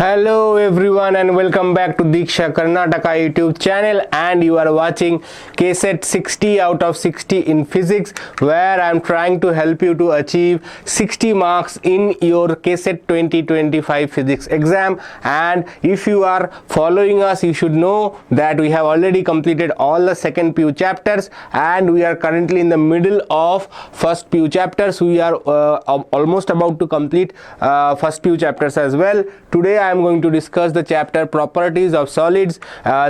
Hello everyone and welcome back to Diksha Karnataka YouTube channel, and you are watching KCET 60 out of 60 in physics, where I am trying to help you to achieve 60 marks in your KCET 2025 physics exam. And if you are following us, you should know that we have already completed all the second PU chapters and we are currently in the middle of first PU chapters. We are almost about to complete first PU chapters as well. Today I am going to discuss the chapter properties of solids.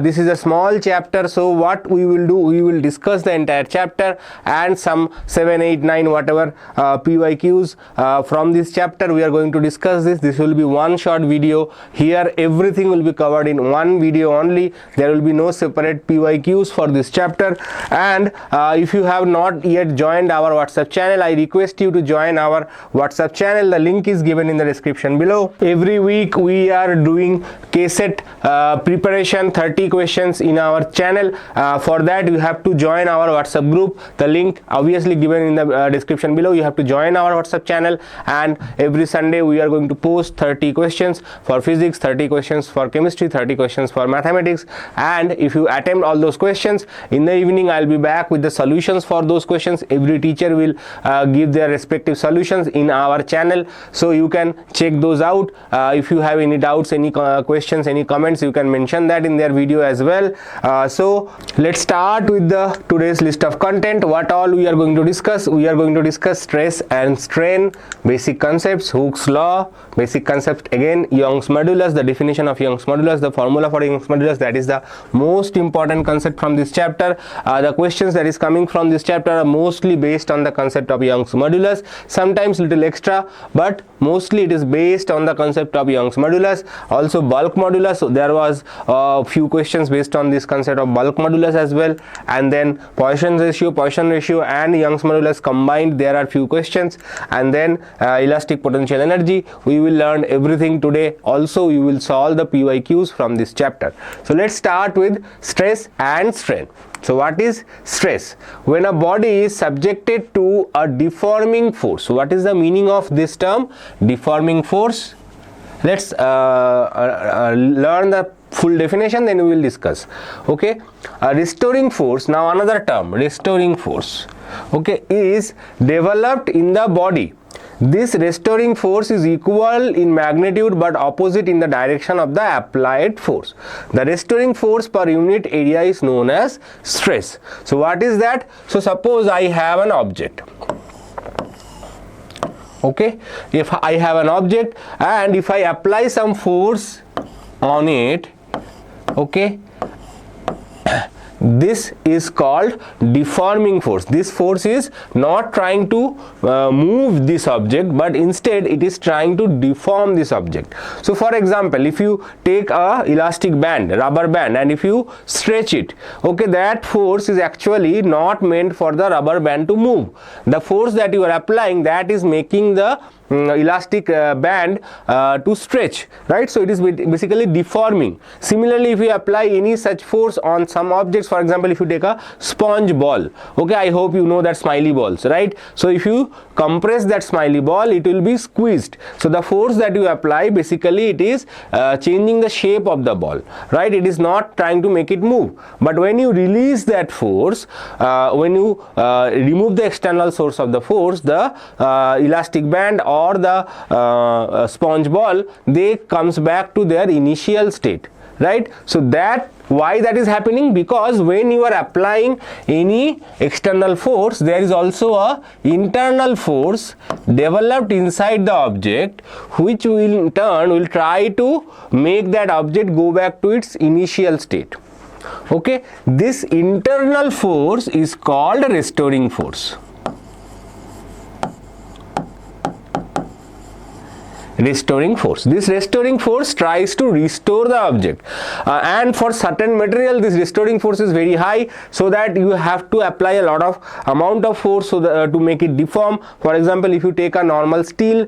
This is a small chapter, so what we will do, we will discuss the entire chapter and some 7, 8, 9 whatever PYQs from this chapter. We are going to discuss this will be one short video. Here everything will be covered in one video only. There will be no separate PYQs for this chapter. And if you have not yet joined our WhatsApp channel, I request you to join our WhatsApp channel. The link is given in the description below. Every week we are doing KCET preparation 30 questions in our channel. For that you have to join our WhatsApp group. The link obviously given in the description below. You have to join our WhatsApp channel, and every Sunday we are going to post 30 questions for physics, 30 questions for chemistry, 30 questions for mathematics. And if you attempt all those questions, in the evening I'll be back with the solutions for those questions. Every teacher will give their respective solutions in our channel, so you can check those out. If you have any doubts, any questions, any comments, you can mention that in their video as well. So let's start with the today's list of content. What all we are going to discuss? We are going to discuss stress and strain, basic concepts, Hooke's law, basic concept again, Young's modulus, the definition of Young's modulus, the formula for Young's modulus. That is the most important concept from this chapter. The questions that is coming from this chapter are mostly based on the concept of Young's modulus, sometimes little extra, but mostly it is based on the concept of Young's modulus. Also bulk modulus, so there was a few questions based on this concept of bulk modulus as well. And then Poisson ratio and Young's modulus combined, there are few questions. And then elastic potential energy, we will learn everything today. Also we will solve the PYQs from this chapter. So let's start with stress and strain. So what is stress? When a body is subjected to a deforming force. So what is the meaning of this term, deforming force? Let's learn the full definition, then we will discuss. Okay, a restoring force, now another term, restoring force, okay, is developed in the body. This restoring force is equal in magnitude but opposite in the direction of the applied force. The restoring force per unit area is known as stress. So what is that? So suppose I have an object. Okay, if I have an object and if I apply some force on it, okay, this is called deforming force. This force is not trying to move this object, but instead it is trying to deform this object. So for example, if you take a elastic band, rubber band, and if you stretch it, okay, that force is actually not meant for the rubber band to move. The force that you are applying, that is making the elastic band to stretch, right? So it is basically deforming. Similarly, if you apply any such force on some objects, for example, if you take a sponge ball, okay, I hope you know that smiley balls, right? So if you compress that smiley ball, it will be squeezed. So the force that you apply, basically it is changing the shape of the ball, right? It is not trying to make it move. But when you release that force, when you remove the external source of the force, the elastic band or the sponge ball, they comes back to their initial state, right? So that why that is happening, because when you are applying any external force, there is also a internal force developed inside the object, which will in turn will try to make that object go back to its initial state. Okay, this internal force is called restoring force. Restoring force. This restoring force tries to restore the object, and for certain material this restoring force is very high, so that you have to apply a lot of amount of force so that, to make it deform. For example, if you take a normal steel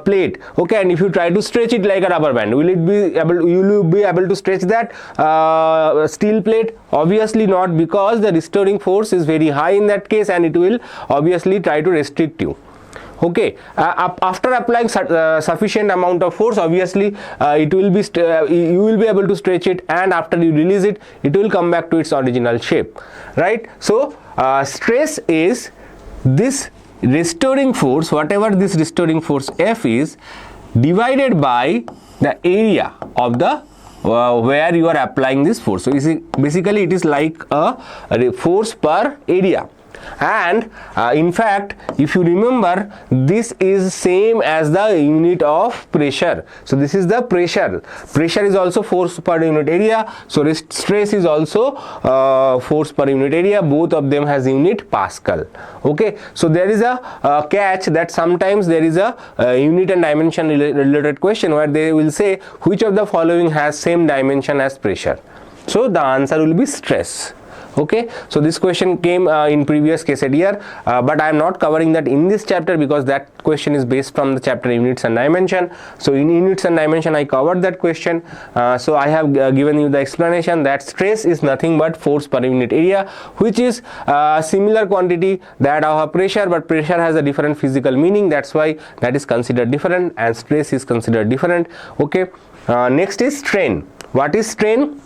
plate, okay, and if you try to stretch it like a rubber band, will you be able to stretch that steel plate? Obviously not, because the restoring force is very high in that case, and it will obviously try to restrict you. Okay, after applying sufficient amount of force, obviously it will be you will be able to stretch it, and after you release it, it will come back to its original shape, right? So stress is this restoring force, whatever this restoring force F is, divided by the area of the where you are applying this force. So basically it is like a force per area. And in fact, if you remember, this is same as the unit of pressure. So this is the pressure. Pressure is also force per unit area. So stress is also force per unit area. Both of them has unit Pascal. Okay. So there is a catch that sometimes there is a unit and dimension related question where they will say which of the following has same dimension as pressure. So the answer will be stress. Okay, so this question came in previous KCET year, but I am not covering that in this chapter because that question is based from the chapter units and dimension. So in units and dimension I covered that question. So I have given you the explanation that stress is nothing but force per unit area, which is similar quantity that of pressure, but pressure has a different physical meaning. That's why that is considered different and stress is considered different. Okay, next is strain. What is strain?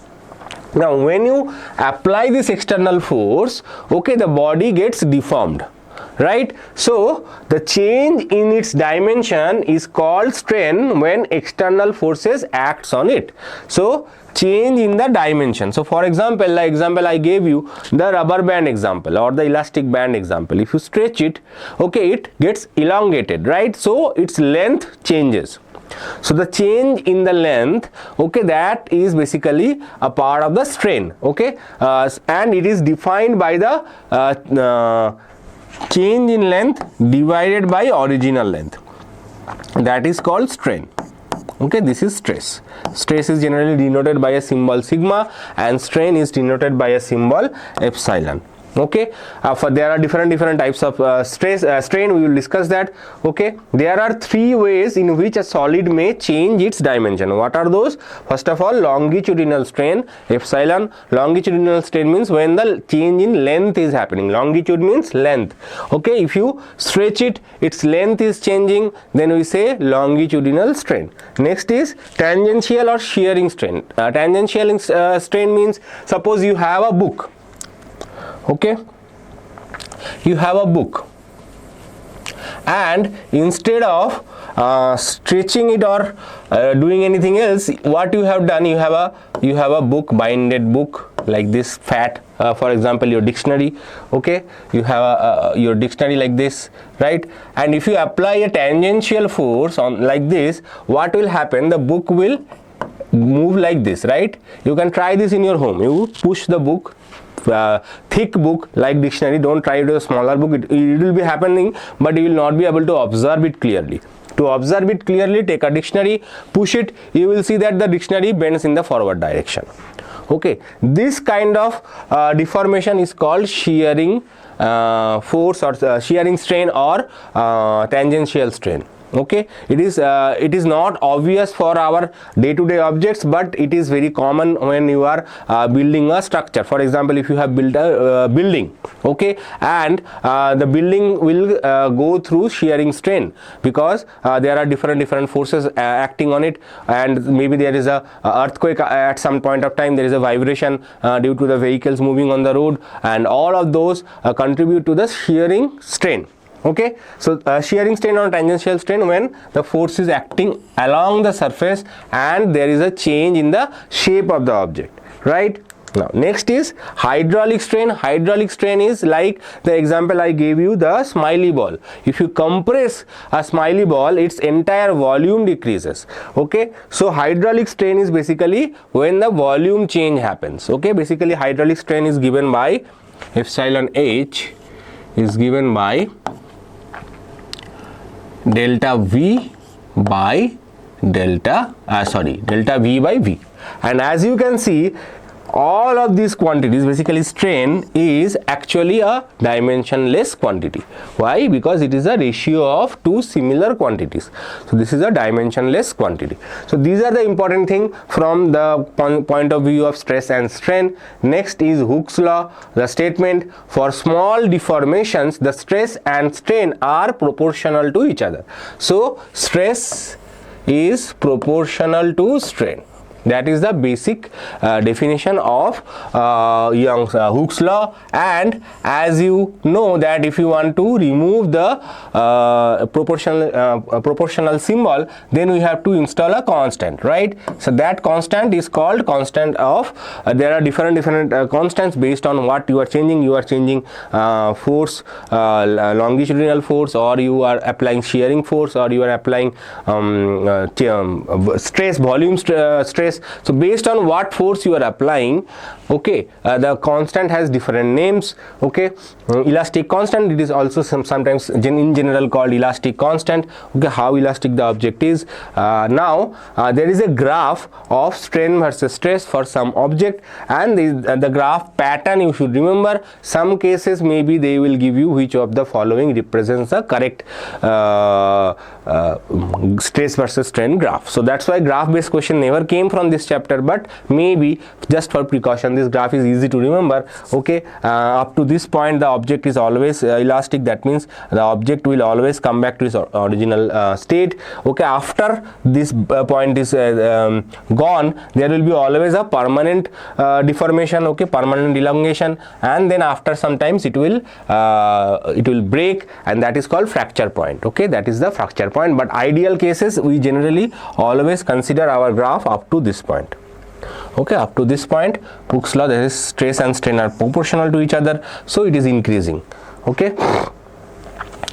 Now when you apply this external force, okay, the body gets deformed, right? So the change in its dimension is called strain when external forces acts on it. So change in the dimension. So for example, the example I gave you, the rubber band example or the elastic band example, if you stretch it, okay, it gets elongated, right? So its length changes. So the change in the length, okay, that is basically a part of the strain, okay, and it is defined by the change in length divided by original length. That is called strain. Okay, this is stress. Stress is generally denoted by a symbol sigma and strain is denoted by a symbol epsilon. Okay, for there are different types of strain. We will discuss that. Okay, there are three ways in which a solid may change its dimension. What are those? First of all, longitudinal strain, epsilon. Longitudinal strain means when the change in length is happening. Longitude means length. Okay, if you stretch it, its length is changing, then we say longitudinal strain. Next is tangential or shearing strain. Tangential strain means, suppose you have a book. Okay, you have a book and instead of stretching it or doing anything else, what you have done, you have a book, binded book like this, fat, for example your dictionary. Okay, you have your dictionary like this, right? And if you apply a tangential force on like this, what will happen? The book will move like this, right? You can try this in your home. You push the book, thick book like dictionary, don't try it with a smaller book, it will be happening, but you will not be able to observe it clearly. To observe it clearly, take a dictionary, push it, you will see that the dictionary bends in the forward direction. Okay, this kind of deformation is called shearing force or shearing strain or tangential strain. Okay, it is not obvious for our day-to-day objects, but it is very common when you are building a structure. For example, if you have built a building, okay, and the building will go through shearing strain because there are different forces acting on it, and maybe there is a earthquake at some point of time, there is a vibration due to the vehicles moving on the road, and all of those contribute to the shearing strain. Okay, so shearing strain or tangential strain when the force is acting along the surface and there is a change in the shape of the object, right? Now next is hydraulic strain. Hydraulic strain is like the example I gave you, the smiley ball. If you compress a smiley ball, its entire volume decreases. Okay, so hydraulic strain is basically when the volume change happens. Okay, basically hydraulic strain is given by epsilon h is given by delta V by delta V by V, and as you can see, all of these quantities, basically strain is actually a dimensionless quantity. Why? Because it is a ratio of two similar quantities. So this is a dimensionless quantity. So these are the important thing from the point of view of stress and strain. Next is Hooke's law, the statement: for small deformations the stress and strain are proportional to each other. So stress is proportional to strain. That is the basic definition of Hooke's law. And as you know that if you want to remove the proportional symbol, then we have to install a constant, right? So that constant is called constant of there are different constants based on what you are changing. You are changing force, longitudinal force, or you are applying shearing force, or you are applying stress, volume stress. So based on what force you are applying, okay, the constant has different names. Okay, elastic constant, it is also sometimes in general called elastic constant. Okay, how elastic the object is. Now there is a graph of strain versus stress for some object, and the graph pattern you should remember. Some cases maybe they will give you which of the following represents the correct stress versus strain graph. So that's why graph based question never came from this chapter, but maybe just for precaution this graph is easy to remember. Okay, up to this point the object is always elastic. That means the object will always come back to its original state. Okay, after this point is gone, there will be always a permanent deformation, okay, permanent elongation, and then after some times it will break, and that is called fracture point. Okay, that is the fracture point. But ideal cases we generally always consider our graph up to this point. Okay, up to this point, Hooke's law, there is stress and strain are proportional to each other, so it is increasing. Okay,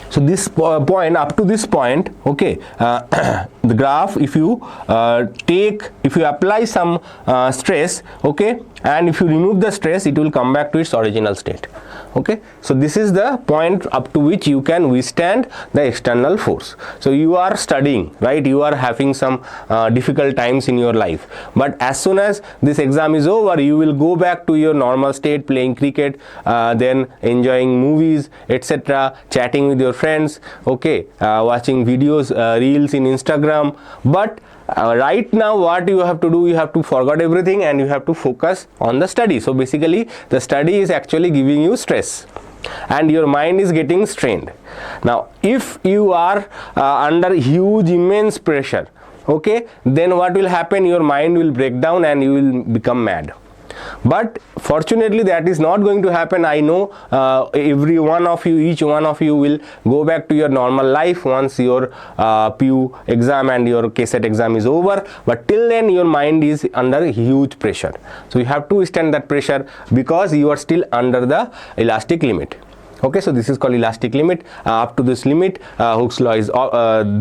so this point, up to this point, okay, the graph, if you apply some stress, okay, and if you remove the stress, it will come back to its original state. Okay, so this is the point up to which you can withstand the external force. So you are studying, right? You are having some difficult times in your life, but as soon as this exam is over, you will go back to your normal state, playing cricket, then enjoying movies, etc., chatting with your friends, okay, watching videos, reels in Instagram. But right now what you have to do, you have to forget everything and you have to focus on the study. So basically the study is actually giving you stress and your mind is getting strained. Now if you are under huge immense pressure, okay, then what will happen? Your mind will break down and you will become mad. But fortunately that is not going to happen. I know every one of you, each one of you will go back to your normal life once your PU exam and your KCET exam is over, but till then your mind is under huge pressure. So you have to withstand that pressure because you are still under the elastic limit. Okay, so this is called elastic limit. Up to this limit, Hooke's law is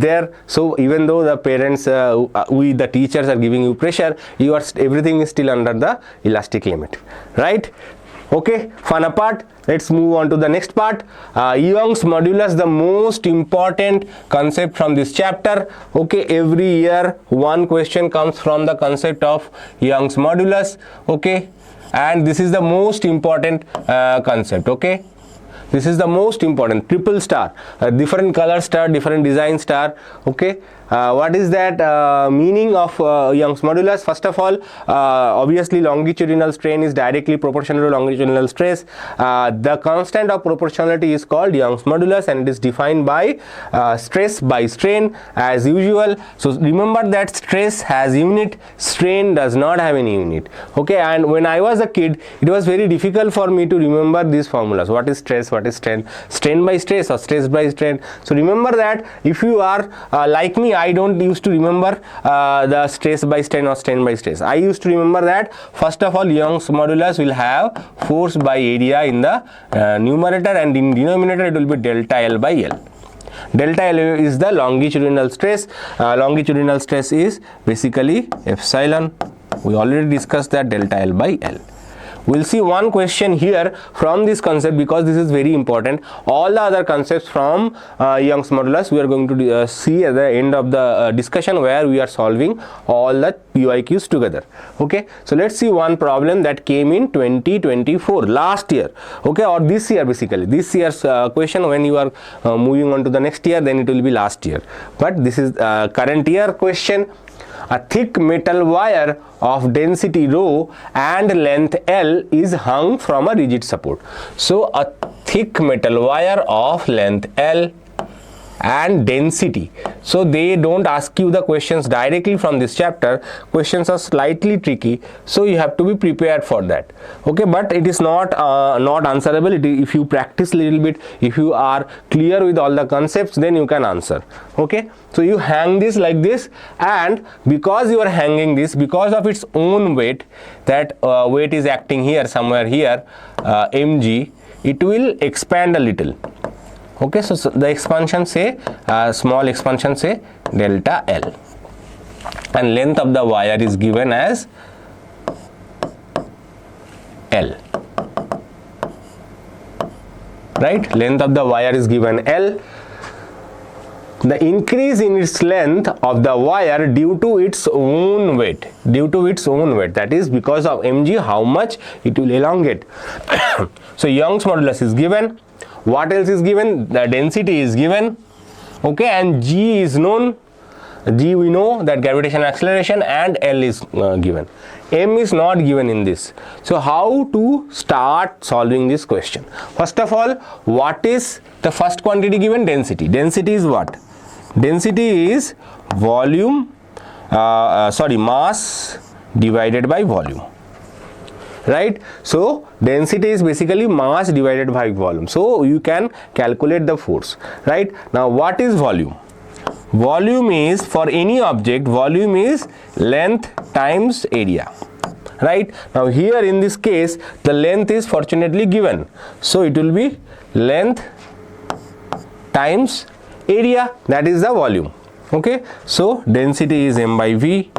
there. So even though the parents, the teachers are giving you pressure, everything is still under the elastic limit, right? Okay, fun apart. Let's move on to the next part. Young's modulus, the most important concept from this chapter. Okay, every year one question comes from the concept of Young's modulus. Okay, and this is the most important concept. Okay, this is the most important. Triple star, different color star, different design star. Okay, what is that meaning of Young's modulus? First of all, obviously longitudinal strain is directly proportional to longitudinal stress. The constant of proportionality is called Young's modulus and it is defined by stress by strain as usual. So remember that stress has unit, strain does not have any unit. Okay, and when I was a kid, it was very difficult for me to remember these formulas. What is stress, what is strain, strain by stress or stress by strain. So remember that if you are like me, I don't used to remember the stress by strain or strain by stress. I used to remember that first of all Young's modulus will have force by area in the numerator, and in denominator it will be delta L by L. Delta L is the longitudinal stress. Longitudinal stress is basically epsilon. We already discussed that, delta L by L. We'll see one question here from this concept, because this is very important. All the other concepts from Young's modulus we are going to see at the end of the discussion, where we are solving all the PYQs together. Okay, so let's see one problem that came in 2024, last year, okay, or this year. Basically this year's question, when you are moving on to the next year, then it will be last year, but this is current year question. A thick metal wire of density rho and length L is hung from a rigid support. So a thick metal wire of length L and density. So they don't ask you the questions directly from this chapter. Questions are slightly tricky, so you have to be prepared for that. Okay, but it is not answerable. If you practice a little bit, if you are clear with all the concepts, then you can answer. Okay, so you hang this like this, and because you are hanging this, because of its own weight, that weight is acting here, somewhere here, mg, it will expand a little. Okay, so the expansion, say small expansion, say delta L, and length of the wire is given as L, right? Length of the wire is given L. The increase in its length of the wire due to its own weight, that is because of mg, how much it will elongate. So Young's modulus is given. What else is given? The density is given. Okay, and g is known. G we know, that gravitational acceleration, and L is given. M is not given in this. So how to start solving this question? First of all, what is the first quantity given? Density. Density is what? Density is volume, mass divided by volume. Right, so density is basically mass divided by volume, so you can calculate the force. Right, now what is volume? Volume is, for any object, volume is length times area. Right, now here in this case the length is fortunately given, so it will be length times area, that is the volume. Okay, so density is m by v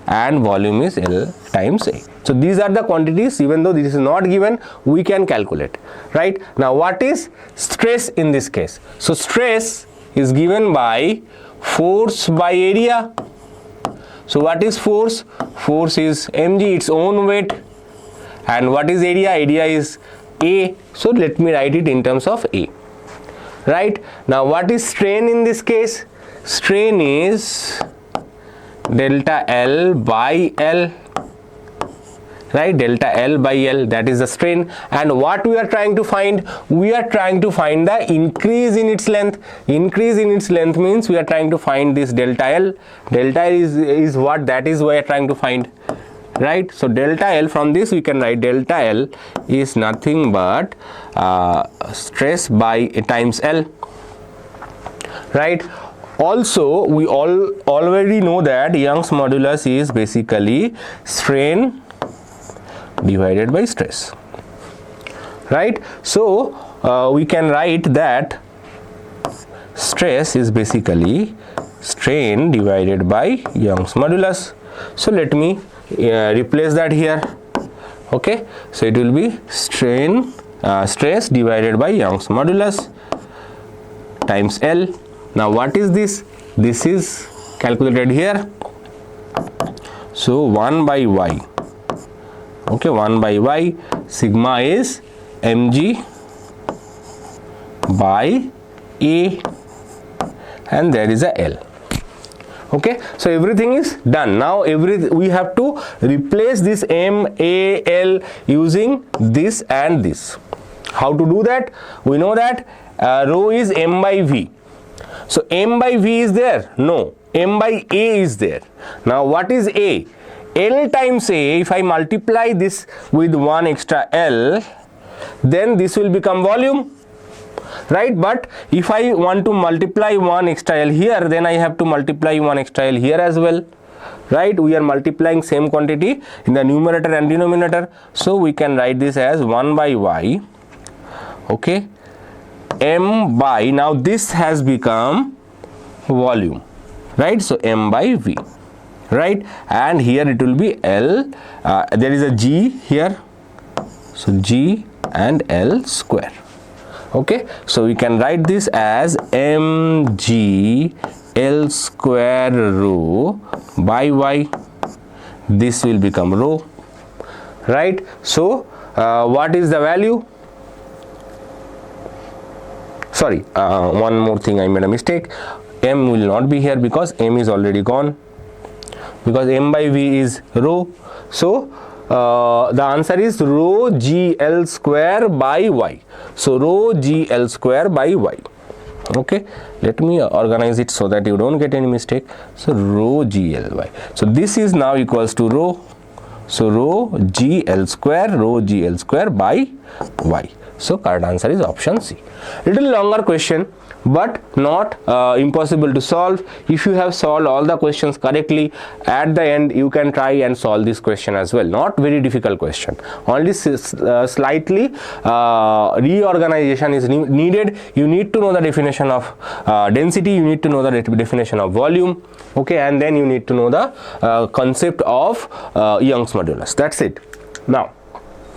and volume is L times A. So these are the quantities. Even though this is not given, we can calculate. Right, now what is stress in this case? So stress is given by force by area. So what is force? Force is mg, its own weight. And what is area? Area is A. So let me write it in terms of A. Right, now what is strain in this case? Strain is delta L by L. Right, delta L by L, that is the strain. And what we are trying to find? We are trying to find the increase in its length. Increase in its length means we are trying to find this delta L. Delta L is what? That is we are trying to find. Right, so delta L, from this we can write delta L is nothing but stress by times L. Right, also we already know that Young's modulus is basically strain divided by stress. Right, so we can write that stress is basically strain divided by Young's modulus. So let me replace that here. Okay, so it will be stress divided by Young's modulus times L. Now what is this? This is calculated here. So 1 by y. Okay, 1 by y, sigma is mg by A, and there is a L. Okay, so everything is done. Now we have to replace this m, a, L using this and this. How to do that? We know that rho is m by v. So m by v is there? No, m by A is there. Now what is A? L times A. If I multiply this with 1 extra L, then this will become volume. Right, but if I want to multiply 1 extra L here, then I have to multiply 1 extra L here as well. Right, we are multiplying same quantity in the numerator and denominator, so we can write this as 1 by y. Okay, m by, now this has become volume. Right, so m by v. Right, and here it will be L, there is a g here, So G and L square. Okay, so we can write this as mg L square rho by Y. This will become rho, right? So what is the value? Sorry, one more thing, I made a mistake. M will not be here because M is already gone, because M by V is rho. So the answer is rho GL square by Y. So rho GL square by Y. Okay, let me organize it so that you don't get any mistake. So rho GLY. So this is now equals to rho. So rho GL square by Y. So correct answer is option C. Little longer question, but not impossible to solve. If you have solved all the questions correctly, at the end you can try and solve this question as well. Not very difficult question, only slightly reorganization is needed. You need to know the definition of density, you need to know the definition of volume, okay, and then you need to know the concept of Young's modulus. That's it. Now,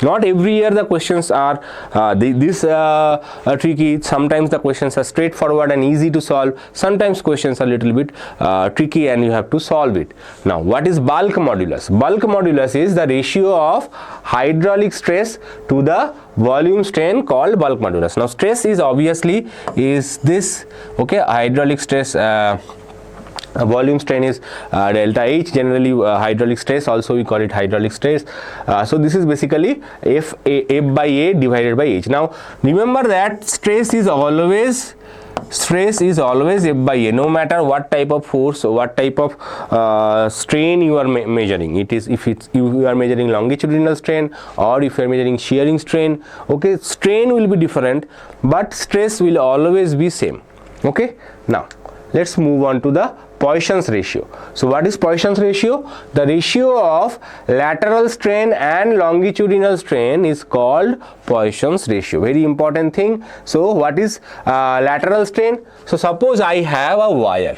not every year the questions are tricky. Sometimes the questions are straightforward and easy to solve. Sometimes questions are a little bit tricky and you have to solve it. Now, what is bulk modulus? Bulk modulus is the ratio of hydraulic stress to the volume strain called bulk modulus. Now, stress is obviously is this, okay, hydraulic stress. Volume strain is delta H, generally hydraulic stress also we call it hydraulic stress. So this is basically F by A divided by H. Now remember that stress is always F by A, no matter what type of force or what type of strain you are measuring. It is, if you are measuring longitudinal strain or if you are measuring shearing strain, okay, strain will be different but stress will always be same. Okay, now let's move on to the Poisson's ratio. So what is Poisson's ratio? The ratio of lateral strain and longitudinal strain is called Poisson's ratio. Very important thing. So what is lateral strain? So suppose I have a wire,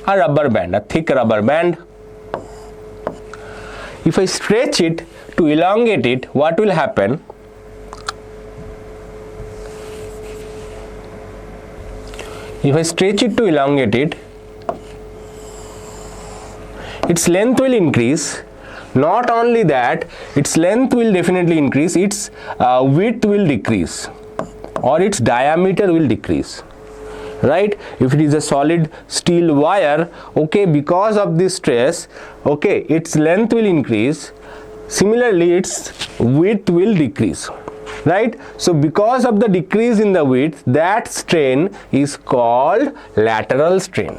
a rubber band, a thick rubber band. If I stretch it to elongate it, what will happen? If I stretch it to elongate it, its length will increase. Not only that, its length will definitely increase, its width will decrease or its diameter will decrease, right? If it is a solid steel wire, okay, because of this stress, okay, its length will increase, similarly its width will decrease, right? So because of the decrease in the width, that strain is called lateral strain.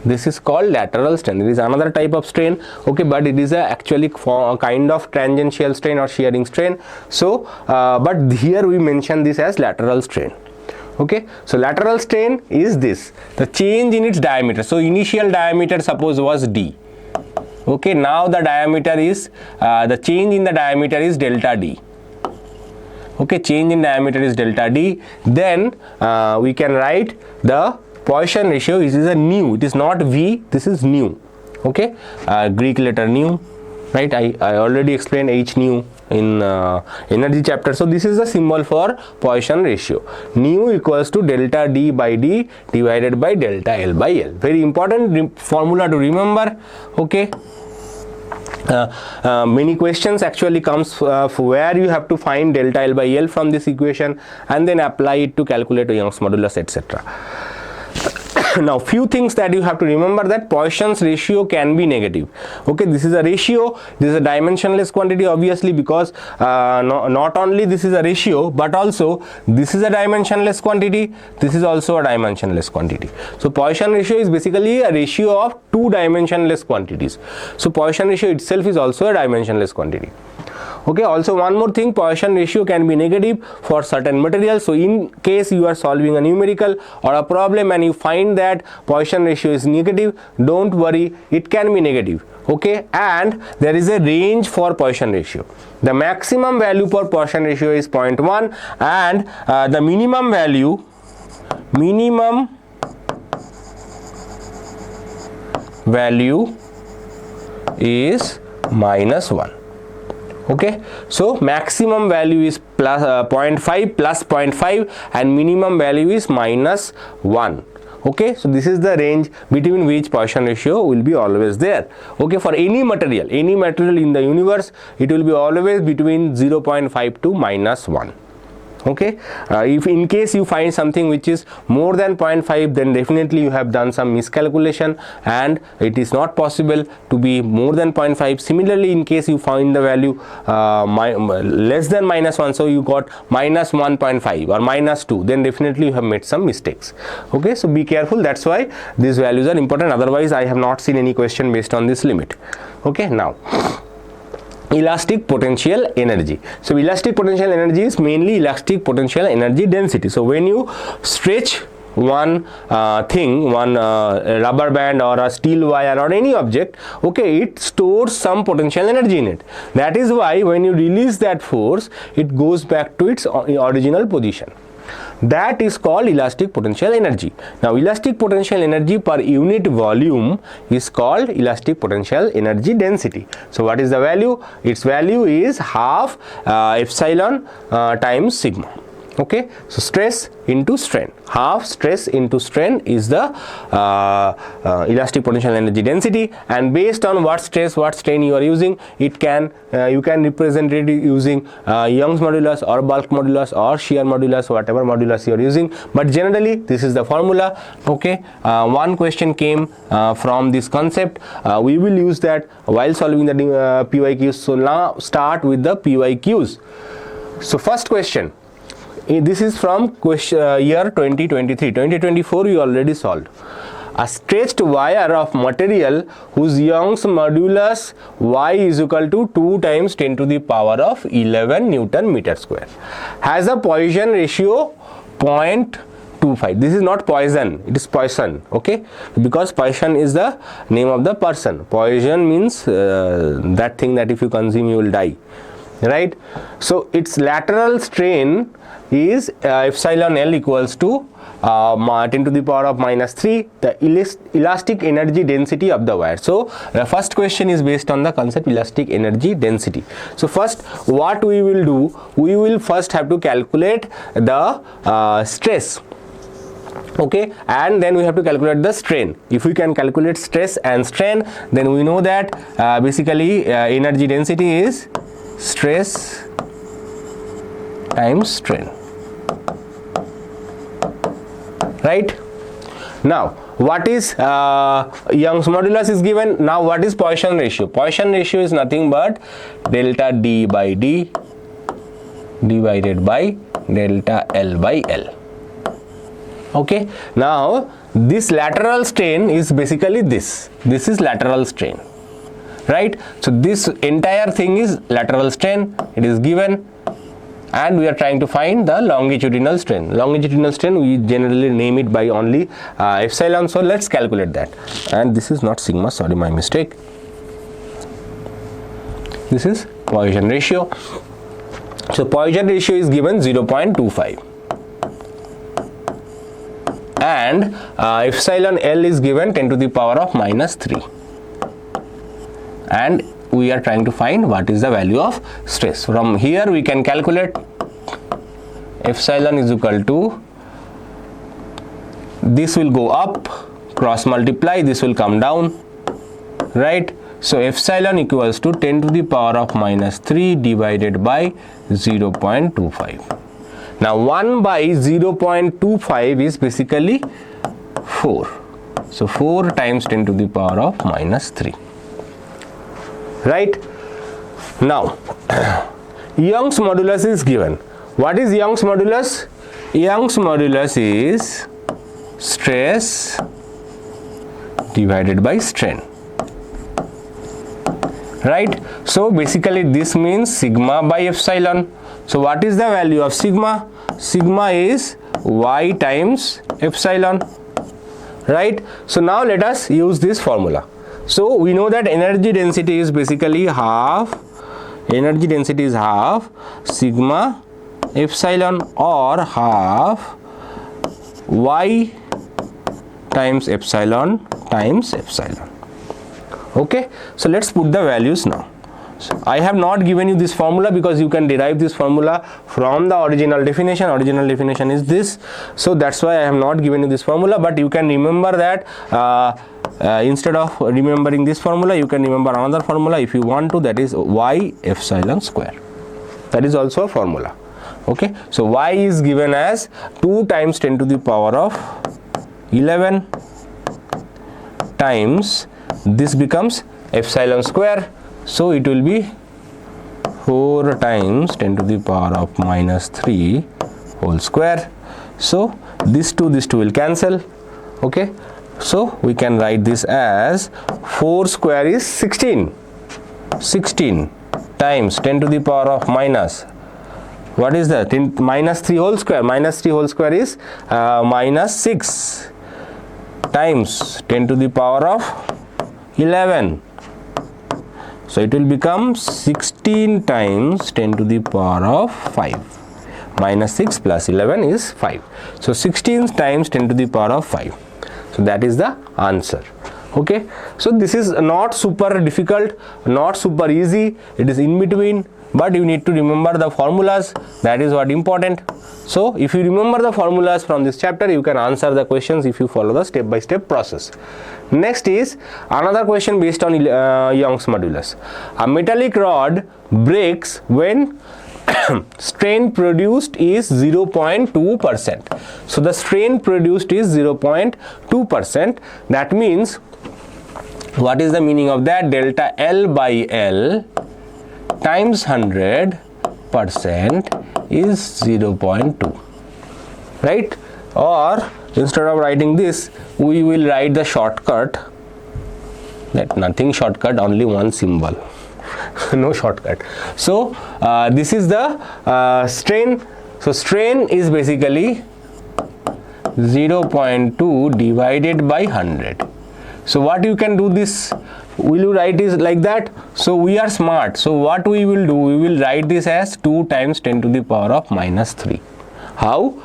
This is called lateral strain. There is another type of strain, okay, but it is actually a kind of tangential strain or shearing strain. So but here we mention this as lateral strain. Okay, so lateral strain is this, the change in its diameter. So initial diameter suppose was D, okay, now the diameter is the change in the diameter is delta D. Okay, change in diameter is delta D. Then we can write the Poisson ratio. This is a nu, it is not V, this is nu. Okay, Greek letter nu, right? I already explained H nu in energy chapter. So this is the symbol for Poisson ratio. Nu equals to delta D by D divided by delta L by L. Very important formula to remember. Okay. Many questions actually comes where you have to find delta L by L from this equation and then apply it to calculate Young's modulus, etc. Now few things that you have to remember, that Poisson's ratio can be negative. Okay, this is a ratio, this is a dimensionless quantity obviously, because not only this is a ratio but also this is a dimensionless quantity, this is also a dimensionless quantity. So Poisson ratio is basically a ratio of two dimensionless quantities. So Poisson ratio itself is also a dimensionless quantity. Okay, also one more thing, Poisson ratio can be negative for certain materials. So in case you are solving a numerical or a problem and you find that Poisson ratio is negative, don't worry, it can be negative. Okay, and there is a range for Poisson ratio. The maximum value for Poisson ratio is 0.1 and the minimum value is -1. Okay, so maximum value is plus 0.5 plus 0.5 and minimum value is minus 1. Okay, so this is the range between which Poisson ratio will be always there. Okay, for any material in the universe, it will be always between 0.5 to minus 1. Okay, if in case you find something which is more than 0.5, then definitely you have done some miscalculation and it is not possible to be more than 0.5. Similarly, in case you find the value less than minus 1, so you got minus 1.5 or minus 2, then definitely you have made some mistakes. Okay, so be careful, that's why these values are important. Otherwise, I have not seen any question based on this limit. Okay, now elastic potential energy. So elastic potential energy is mainly elastic potential energy density. So when you stretch one rubber band or a steel wire or any object, okay, it stores some potential energy in it. That is why when you release that force, it goes back to its original position. That is called elastic potential energy. Now elastic potential energy per unit volume is called elastic potential energy density. So what is the value? Its value is half epsilon times sigma. Okay, so stress into strain, half stress into strain is the elastic potential energy density, and based on what stress, what strain you are using, it can you can represent it using Young's modulus or bulk modulus or shear modulus, whatever modulus you are using, but generally this is the formula. Okay, one question came from this concept, we will use that while solving the PYQs. So now start with the PYQs. So first question, this is from year 2023. 2024 you already solved. A stretched wire of material whose Young's modulus Y is equal to 2 times 10 to the power of 11 Newton meter square has a Poisson ratio 0.25. This is not Poisson, it is Poisson. Okay, because Poisson is the name of the person. Poison means that thing that if you consume you will die, right? So its lateral strain is epsilon L equals to 10 to the power of minus 3, the elastic energy density of the wire. So the first question is based on the concept elastic energy density. So first what we will do, we will first have to calculate the stress. Okay, and then we have to calculate the strain. If we can calculate stress and strain, then we know that basically energy density is stress times strain. Right? Now what is Young's modulus is given. Now what is Poisson ratio? Poisson ratio is nothing but delta D by D divided by delta L by L. Okay, now this lateral strain is basically this is lateral strain, right? So this entire thing is lateral strain, it is given, and we are trying to find the longitudinal strain. Longitudinal strain we generally name it by only epsilon, so let's calculate that. And this is not sigma, sorry, my mistake, this is Poisson ratio. So Poisson ratio is given 0.25 and epsilon L is given 10 to the power of minus 3, and we are trying to find what is the value of stress. From here we can calculate epsilon is equal to, this will go up, cross multiply, this will come down, right? So epsilon equals to 10 to the power of minus 3 divided by 0.25. Now 1 by 0.25 is basically 4. So 4 times 10 to the power of minus 3. Right? Now Young's modulus is given. What is Young's modulus? Young's modulus is stress divided by strain. Right? So basically this means sigma by epsilon. So what is the value of sigma? Sigma is Y times epsilon, right? So now let us use this formula. So we know that energy density is basically half sigma epsilon, or half Y times epsilon. Okay, so let's put the values now. So I have not given you this formula because you can derive this formula from the original definition. Original definition is this, so that's why I have not given you this formula, but you can remember that instead of remembering this formula, you can remember another formula if you want to, that is y epsilon square. That is also a formula. Okay, so y is given as 2 times 10 to the power of 11 times, this becomes epsilon square, so it will be 4 times 10 to the power of minus 3 whole square. So this 2 will cancel. Okay, so we can write this as 4 square is 16 times 10 to the power of minus, what is that, minus 3 whole square. Minus 3 whole square is minus 6 times 10 to the power of 11. So it will become 16 times 10 to the power of 5. Minus 6 plus 11 is 5. So 16 times 10 to the power of 5. So that is the answer. Okay, so this is not super difficult, not super easy, it is in between, but you need to remember the formulas, that is what important. So if you remember the formulas from this chapter, you can answer the questions if you follow the step-by-step process. Next is another question based on Young's modulus. A metallic rod breaks when strain produced is 0.2%. So the strain produced is 0.2%. That means, what is the meaning of that? Delta L by L times 100% is 0.2, right? Or instead of writing this, we will write the shortcut, that nothing shortcut, only one symbol. No shortcut. So this is the strain. So strain is basically 0.2 divided by 100. So what you can do this, will you write is like that? So we are smart. So what we will do, we will write this as 2 times 10 to the power of minus 3. How?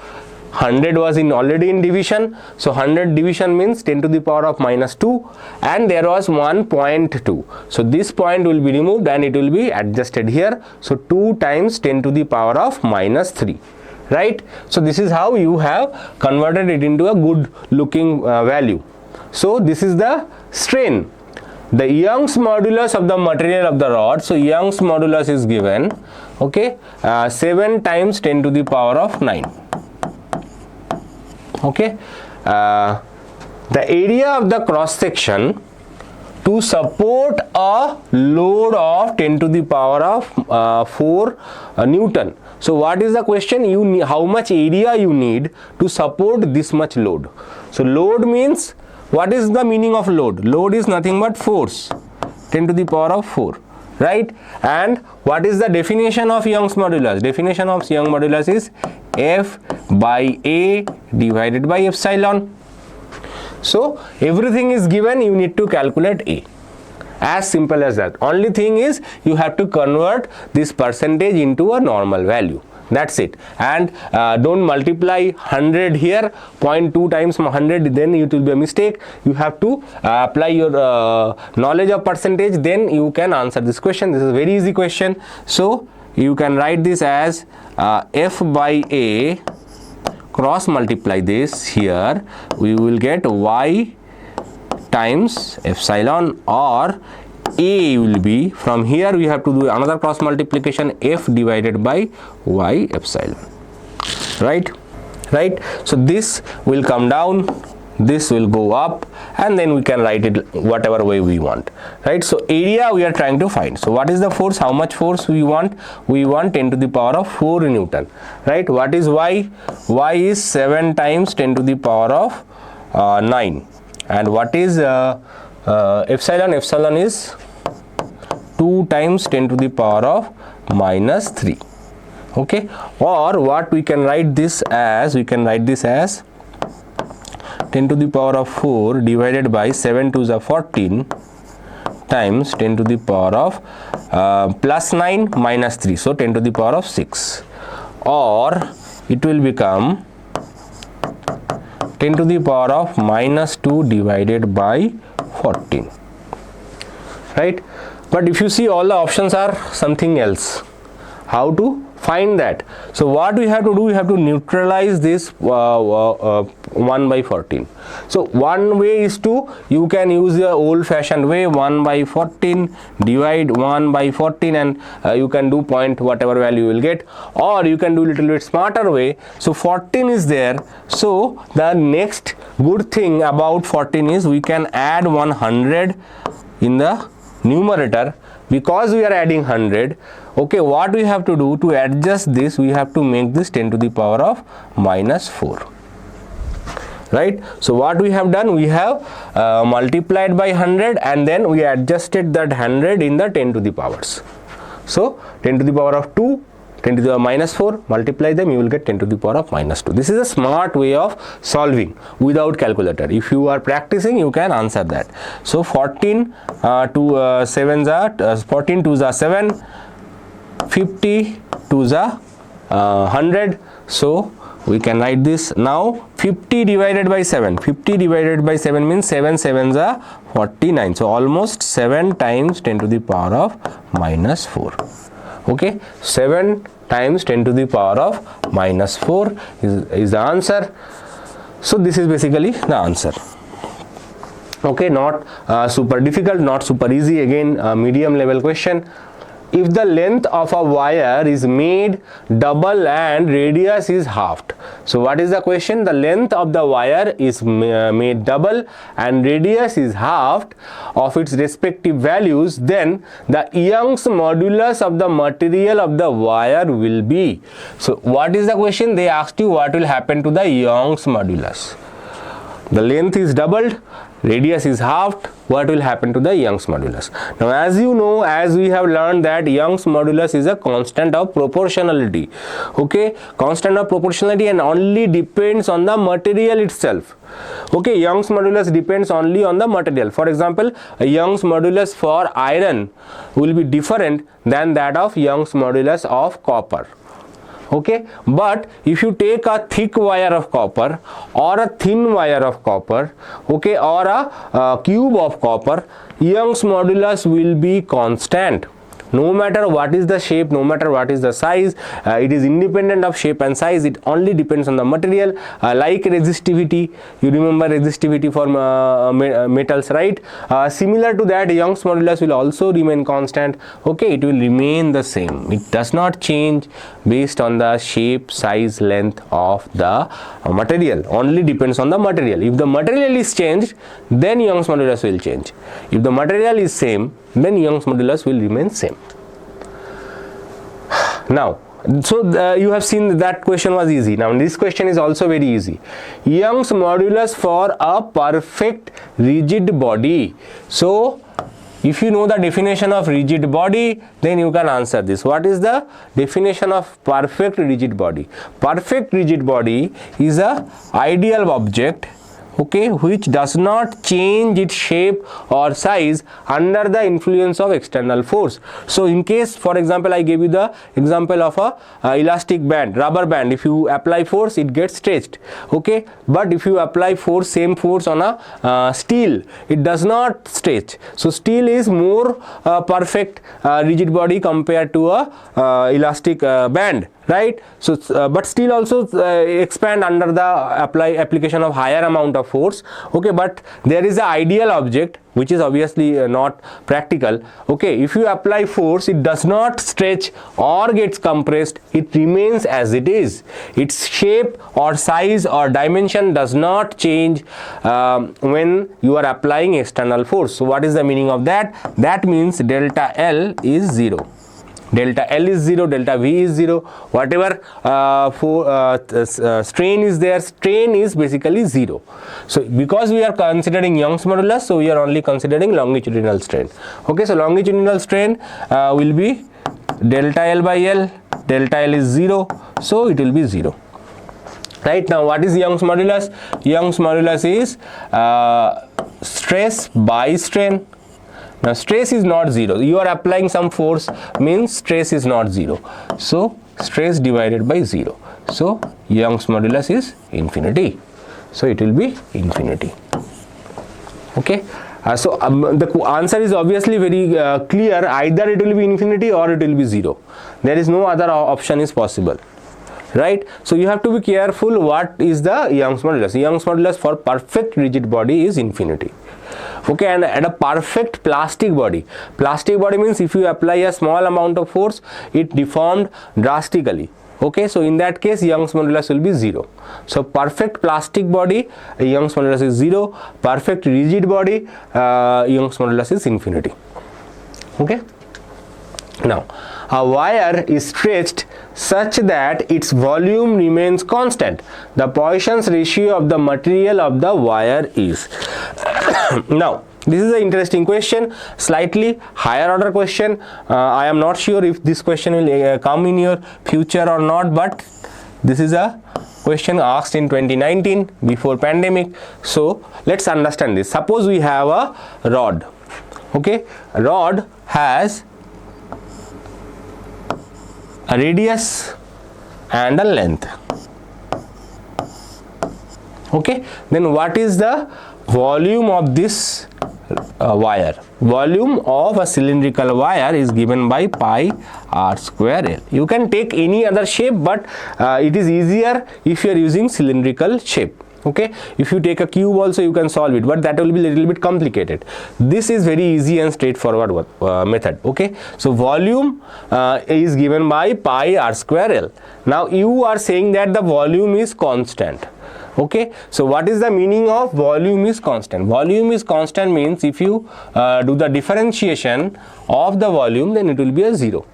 100 was already in division, so 100 division means 10 to the power of minus 2, and there was 1.2. So this point will be removed and it will be adjusted here. So 2 times 10 to the power of minus 3, right? So this is how you have converted it into a good looking value. So this is the strain. The Young's modulus of the material of the rod, so Young's modulus is given, okay, 7 times 10 to the power of 9. Okay, the area of the cross section to support a load of 10 to the power of 4 Newton. So what is the question? You need, how much area you need to support this much load. So load means, what is the meaning of load? Load is nothing but force, 10 to the power of 4, right? And what is the definition of Young's modulus? Definition of Young's modulus is F by A divided by epsilon. So everything is given, you need to calculate A. As simple as that. Only thing is, you have to convert this percentage into a normal value. That's it. And don't multiply 100 here, 0.2 times 100, then it will be a mistake. You have to apply your knowledge of percentage, then you can answer this question. This is a very easy question. So you can write this as F by A, cross multiply this here, we will get Y times epsilon, or A will be, from here we have to do another cross multiplication, F divided by Y epsilon, right? So this will come down, this will go up, and then we can write it whatever way we want, right? So area we are trying to find. So what is the force? How much force we want? We want 10 to the power of 4 Newton, right? What is Y? Y is 7 times 10 to the power of 9. And what is epsilon? Epsilon is 2 times 10 to the power of minus 3. Okay, or what we can write this as, we can write this as 10 to the power of 4 divided by 7 to the 14 times 10 to the power of plus 9 minus 3, so 10 to the power of 6, or it will become 10 to the power of minus 2 divided by 14, right? but if you see, all the options are something else. How to find that? So what we have to do, we have to neutralize this 1 by 14. So one way is to, you can use the old fashioned way, 1 by 14, divide 1 by 14, and you can do point whatever value you will get, or you can do little bit smarter way. So 14 is there, so the next good thing about 14 is we can add 100 in the numerator. Because we are adding 100, okay, what we have to do to adjust this, we have to make this 10 to the power of minus 4, right? So what we have done, we have multiplied by 100 and then we adjusted that 100 in the 10 to the powers. So 10 to the power of 2, 10 to the power minus 4, multiply them, you will get 10 to the power of minus 2. This is a smart way of solving without calculator. If you are practicing, you can answer that. So 14 to 7 are 14 2s are 7, 50 2s are 100. So we can write this now. 50 divided by 7, 50 divided by 7 means 7 7s are 49. So almost 7 times 10 to the power of minus 4. Okay, 7 times 10 to the power of minus 4 is the answer. So this is basically the answer. Okay, not super difficult, not super easy. Again, medium level question. If the length of a wire is made double and radius is halved. So what is the question? The length of the wire is made double and radius is halved of its respective values, then the Young's modulus of the material of the wire will be. So what is the question? They asked you what will happen to the Young's modulus. The length is doubled, radius is halved, what will happen to the Young's modulus? Now as you know, as we have learned that Young's modulus is a constant of proportionality. Okay, constant of proportionality and only depends on the material itself. Okay, Young's modulus depends only on the material. For example, a Young's modulus for iron will be different than that of Young's modulus of copper. Okay, but if you take a thick wire of copper or a thin wire of copper, okay, or a cube of copper, Young's modulus will be constant. No matter what is the shape, no matter what is the size, it is independent of shape and size. It only depends on the material. Like resistivity, you remember resistivity for metals, right? Similar to that, Young's modulus will also remain constant. Okay, it will remain the same. It does not change based on the shape, size, length of the material. Only depends on the material. If the material is changed, then Young's modulus will change. If the material is same, then Young's modulus will remain same. Now, so you have seen that question was easy. Now this question is also very easy. Young's modulus for a perfect rigid body. So if you know the definition of rigid body, then you can answer this. What is the definition of perfect rigid body? Perfect rigid body is a ideal object, okay, which does not change its shape or size under the influence of external force. So in case, for example, I gave you the example of a elastic band, rubber band. If you apply force, it gets stretched, okay, but if you apply force, same force on a steel, it does not stretch. So steel is more perfect rigid body compared to a elastic band, right? So but steel also expand under the application of higher amount of force, okay, but there is an ideal object which is obviously not practical. Okay, if you apply force, it does not stretch or gets compressed, it remains as it is. Its shape or size or dimension does not change when you are applying external force. So what is the meaning of that? That means delta L is 0. Delta L is 0, delta V is 0, whatever strain is there, strain is basically 0. So because we are considering Young's modulus, so we are only considering longitudinal strain. Okay, so longitudinal strain will be delta L by L, delta L is 0, so it will be 0. Right, now what is Young's modulus? Young's modulus is stress by strain. Now stress is not 0. You are applying some force, means stress is not 0. So stress divided by 0. So Young's modulus is infinity. So it will be infinity. Okay. The answer is obviously very clear. Either it will be infinity or it will be 0. There is no other option is possible, right? So you have to be careful what is the Young's modulus. Young's modulus for perfect rigid body is infinity. Okay, and at a perfect plastic body means if you apply a small amount of force, it deformed drastically. Okay, so in that case Young's modulus will be 0. So perfect plastic body, Young's modulus is 0. Perfect rigid body, Young's modulus is infinity. Okay, now a wire is stretched such that its volume remains constant. The Poisson's ratio of the material of the wire is. Now this is an interesting question, slightly higher order question. I am not sure if this question will come in your future or not, but this is a question asked in 2019 before pandemic. So let's understand this. Suppose we have a rod. Okay, a rod has a radius and a length. Okay, then what is the volume of this wire? Volume of a cylindrical wire is given by pi r square L. You can take any other shape, but it is easier if you are using cylindrical shape. Okay, if you take a cube also you can solve it, but that will be a little bit complicated. This is very easy and straightforward method. Okay, so volume is given by pi r square L. Now you are saying that the volume is constant. Okay, so what is the meaning of volume is constant? Volume is constant means if you do the differentiation of the volume, then it will be a 0.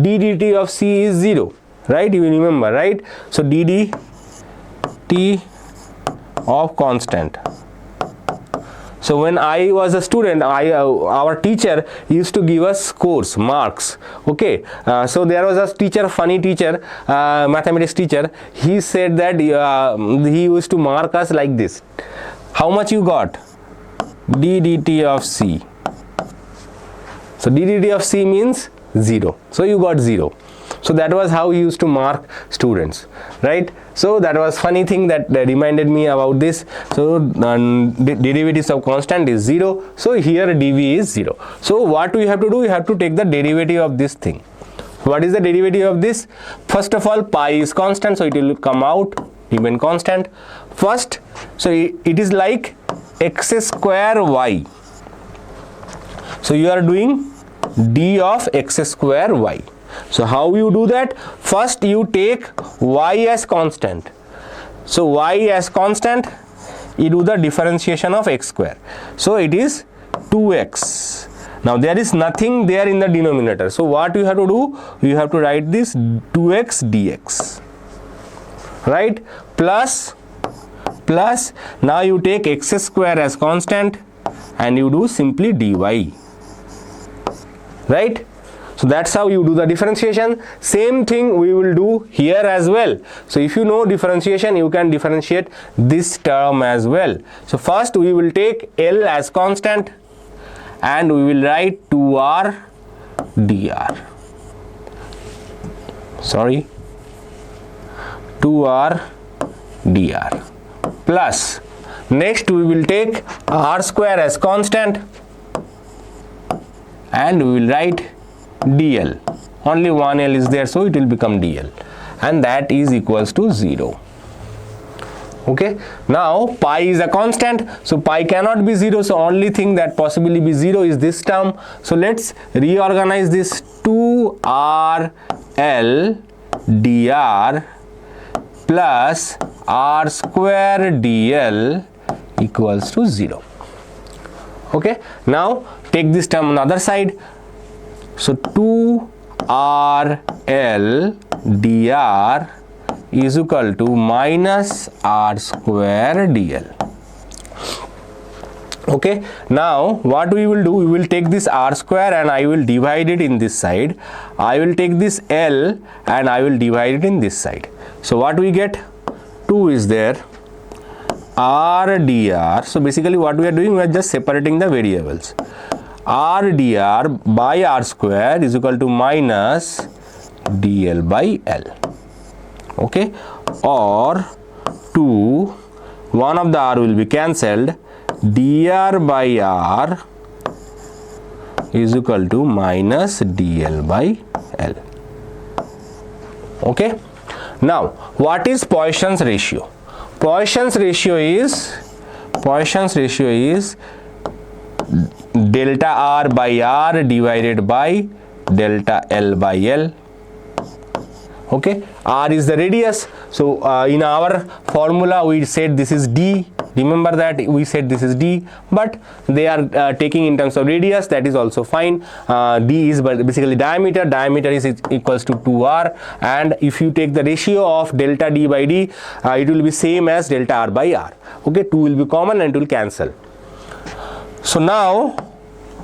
d dt of C is 0, right? You will remember, right? So d dt of constant. So when I was a student, our teacher used to give us scores, marks. Okay, so there was a teacher, funny teacher, mathematics teacher. He said that he used to mark us like this. How much you got? d dt of C. So d dt of C means 0. So you got 0. So that was how he used to mark students, right? So that was funny thing that reminded me about this. So derivatives of constant is 0. So here dv is 0. So what we have to do? We have to take the derivative of this thing. What is the derivative of this? First of all, pi is constant, so it will come out remain constant. First, so it is like x square y. So you are doing d of x square y. So how you do that? First you take y as constant. So y as constant, you do the differentiation of x square. So it is 2x. Now there is nothing there in the denominator. So what you have to do? You have to write this 2x dx. Right? Plus now you take x square as constant and you do simply dy. Right? So that's how you do the differentiation. Same thing we will do here as well. So if you know differentiation, you can differentiate this term as well. So first we will take L as constant and we will write 2r dr. Sorry, 2r dr. Plus, next we will take r square as constant and we will write dl. Only one L is there, so it will become dl, and that is equals to 0. Okay, now pi is a constant, so pi cannot be 0, so only thing that possibly be 0 is this term. So let's reorganize this 2r L dr plus r square dl equals to 0. Okay, now take this term on the other side. So 2r L dr is equal to minus r square dl. Okay, now what we will do? We will take this r square and I will divide it in this side. I will take this L and I will divide it in this side. So what we get? 2 is there, r dr. So basically what we are doing, we are just separating the variables. R dr by r square is equal to minus dl by L. Okay, or 2, one of the r will be cancelled, dr by r is equal to minus dl by l. Okay. Now, what is Poisson's ratio? Poisson's ratio is delta r by r divided by delta l by l. Okay, r is the radius. So in our formula we said this is d. Remember that we said this is d, but they are taking in terms of radius. That is also fine. D is basically diameter. Diameter is equals to 2r, and if you take the ratio of delta d by d, it will be same as delta r by r. Okay, 2 will be common and it will cancel. So now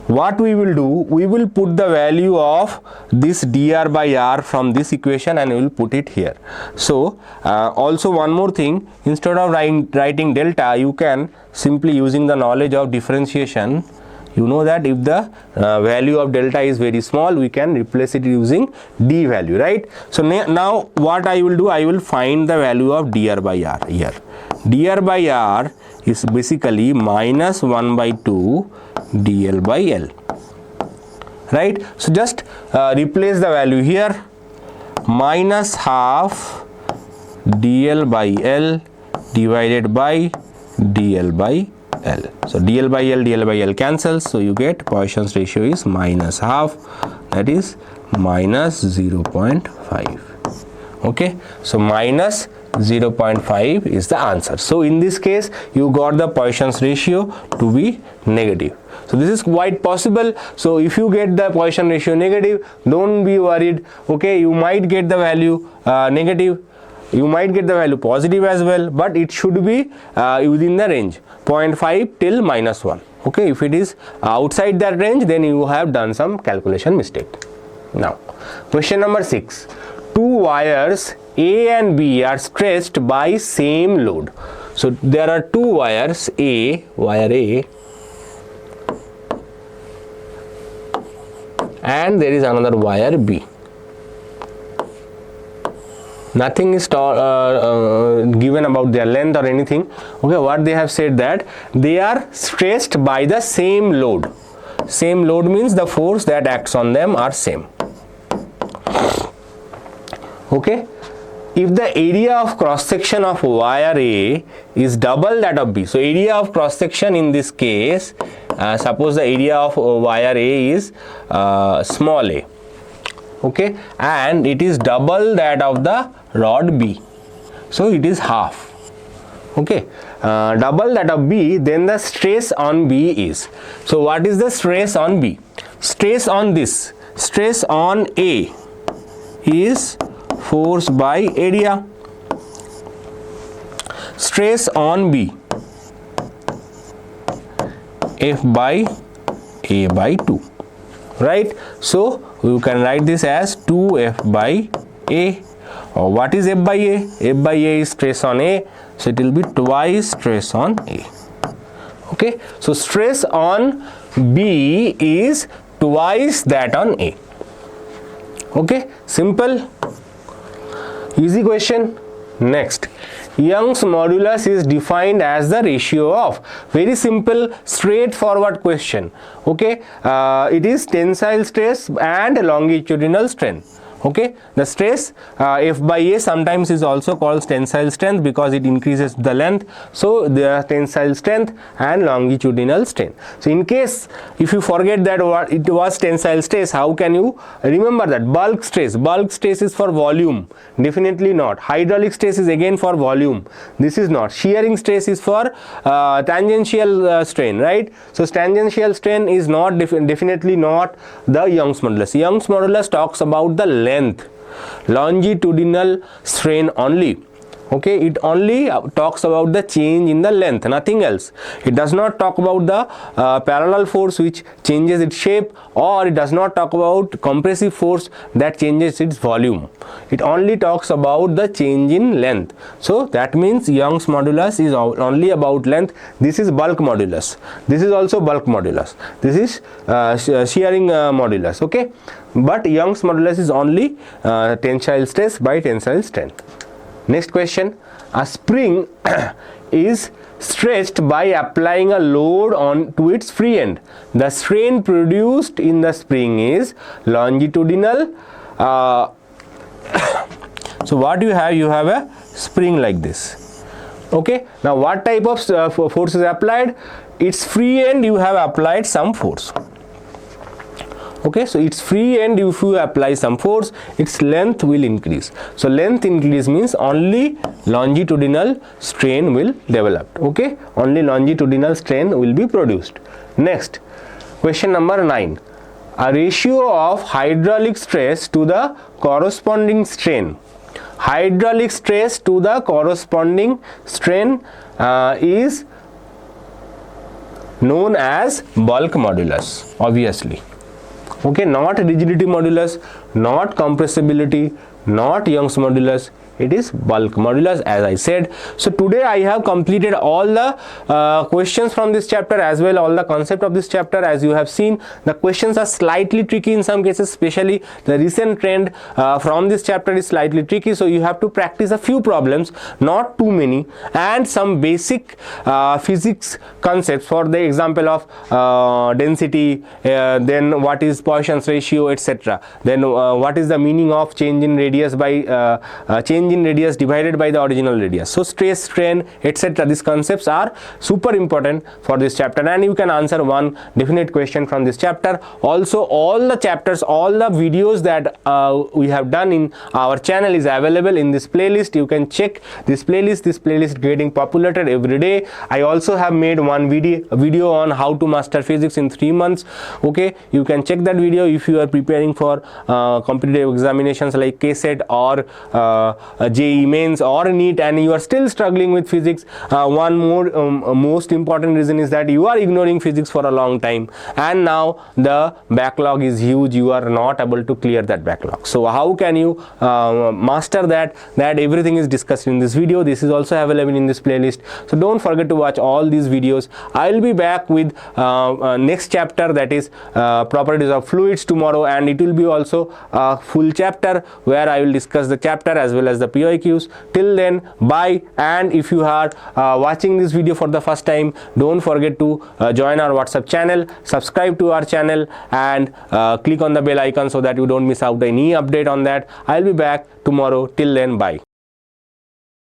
what we will do, we will put the value of this dr by r from this equation and we will put it here. So also one more thing, instead of writing delta, you can simply, using the knowledge of differentiation, you know that if the value of delta is very small, we can replace it using d value, right? So now what I will do, I will find the value of dr by r here. Dr by r is basically minus 1 by 2 dl by l, right? So just replace the value here, minus half dl by l divided by dl by l. So dl by l cancels, so you get Poisson's ratio is minus half, that is minus 0.5. Okay, so minus 0.5 is the answer. So in this case you got the Poisson's ratio to be negative. So this is quite possible. So if you get the Poisson ratio negative, don't be worried. Okay, you might get the value negative, you might get the value positive as well, but it should be within the range 0.5 till minus 1. Okay, if it is outside that range, then you have done some calculation mistake. Now question number 6. Two wires A and B are stressed by same load. So there are two wires, wire A, and there is another wire B. Nothing is given about their length or anything. Okay, what they have said that they are stressed by the same load. Same load means the force that acts on them are same. Okay, if the area of cross section of wire A is double that of B, so area of cross section in this case, suppose the area of wire A is small a, okay, and it is double that of the rod B, so it is half. Okay, double that of B, then the stress on B is, so what is the stress on B? Stress on this, stress on A is force by area. Stress on B, F by A by 2, right? So you can write this as 2F by A. Or what is F by A? F by A is stress on A, so it will be twice stress on A. Okay, so stress on B is twice that on A. Okay, simple, easy question. Next, Young's modulus is defined as the ratio of, very simple, straightforward question. Okay, it is tensile stress and longitudinal strain. Okay, the stress F by A sometimes is also called tensile strength because it increases the length, so there are tensile strength and longitudinal strain. So in case if you forget that what it was tensile stress, how can you remember that? Bulk stress is for volume, definitely not. Hydraulic stress is again for volume, this is not. Shearing stress is for tangential strain, right? So tangential strain is not definitely not the Young's modulus. Young's modulus talks about the length, longitudinal strain only. Okay, it only talks about the change in the length, nothing else. It does not talk about the parallel force which changes its shape, or it does not talk about compressive force that changes its volume. It only talks about the change in length. So that means Young's modulus is only about length. This is bulk modulus, this is also bulk modulus, this is shearing modulus. Okay, but Young's modulus is only tensile stress by tensile strength. Next question, a spring is stretched by applying a load on to its free end. The strain produced in the spring is longitudinal. So what you have a spring like this. Okay, now what type of force is applied? Its free end you have applied some force. Okay, so its free end, if you apply some force, its length will increase. So length increase means only longitudinal strain will develop. Okay, only longitudinal strain will be produced. Next, question number 9. A ratio of hydraulic stress to the corresponding strain. Hydraulic stress to the corresponding strain is known as bulk modulus, obviously. Okay, not rigidity modulus, not compressibility, not Young's modulus. It is bulk modulus, as I said. So today I have completed all the questions from this chapter, as well all the concept of this chapter. As you have seen, the questions are slightly tricky in some cases, especially the recent trend from this chapter is slightly tricky. So you have to practice a few problems, not too many, and some basic physics concepts. For the example of density, then what is Poisson's ratio, etc. Then what is the meaning of change in radius by change in radius divided by the original radius. So stress, strain, etc. these concepts are super important for this chapter, and you can answer one definite question from this chapter. Also, all the chapters, all the videos that we have done in our channel is available in this playlist. You can check this playlist. This playlist getting populated every day. I also have made one video on how to master physics in 3 months. Okay, you can check that video if you are preparing for competitive examinations like KCET or JEE mains or NEET, and you are still struggling with physics. One more most important reason is that you are ignoring physics for a long time, and now the backlog is huge. You are not able to clear that backlog. So how can you master that? That everything is discussed in this video. This is also available in this playlist. So don't forget to watch all these videos. I will be back with next chapter, that is properties of fluids, tomorrow, and it will be also a full chapter where I will discuss the chapter as well as the PYQs. Till then, bye. And if you are watching this video for the first time, don't forget to join our WhatsApp channel, subscribe to our channel, and click on the bell icon so that you don't miss out any update on that. I'll be back tomorrow. Till then, bye.